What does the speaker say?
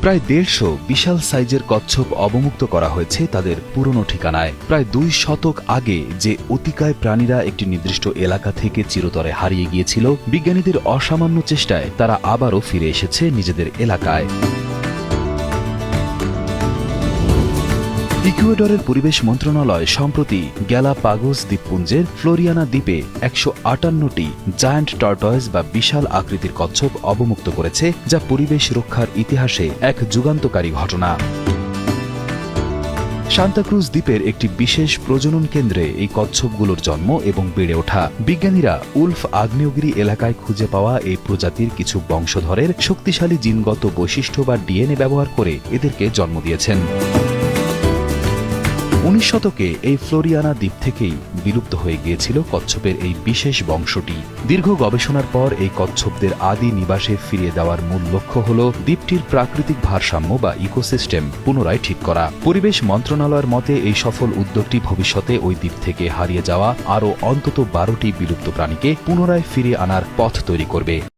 প্রায় ১৫০ বিশাল সাইজের কচ্ছপ অবমুক্ত করা হয়েছে তাদের পুরনো ঠিকানায়। প্রায় ২ শতক আগে যে অতিকায় প্রাণীরা একটি নির্দিষ্ট এলাকা থেকে চিরতরে হারিয়ে গিয়েছিল, বিজ্ঞানীদের অসামান্য চেষ্টায় তারা আবারও ফিরে এসেছে নিজেদের এলাকায়। ইকুয়েডরের পরিবেশ মন্ত্রণালয় সম্প্রতি গ্যালাপাগোস দ্বীপপুঞ্জের ফ্লোরিয়ানা দ্বীপে ১৫৮টি জায়ান্ট টর্টয়েস বা বিশাল আকৃতির কচ্ছপ অবমুক্ত করেছে, যা পরিবেশ রক্ষার ইতিহাসে এক যুগান্তকারী ঘটনা। সান্তাক্রুজ দ্বীপের একটি বিশেষ প্রজনন কেন্দ্রে এই কচ্ছপগুলোর জন্ম এবং বেড়ে ওঠা। বিজ্ঞানীরা উলফ আগ্নেয়গিরি এলাকায় খুঁজে পাওয়া এই প্রজাতির কিছু বংশধরের শক্তিশালী জিনগত বৈশিষ্ট্য বা ডিএনএ ব্যবহার করে এদেরকে জন্ম দিয়েছেন। ১৯ শতকে এই ফ্লোরিয়ানা দ্বীপ থেকেই বিলুপ্ত হয়ে গিয়েছিল কচ্ছপের এই বিশেষ বংশটি। দীর্ঘ গবেষণার পর এই কচ্ছপদের আদি নিবাসে ফিরিয়ে দেওয়ার মূল লক্ষ্য হল দ্বীপটির প্রাকৃতিক ভারসাম্য বা ইকোসিস্টেম পুনরায় ঠিক করা। পরিবেশ মন্ত্রণালয়ের মতে এই সফল উদ্যোগটি ভবিষ্যতে ওই দ্বীপ থেকে হারিয়ে যাওয়া আরও অন্তত ১২টি বিলুপ্ত প্রাণীকে পুনরায় ফিরিয়ে আনার পথ তৈরি করবে।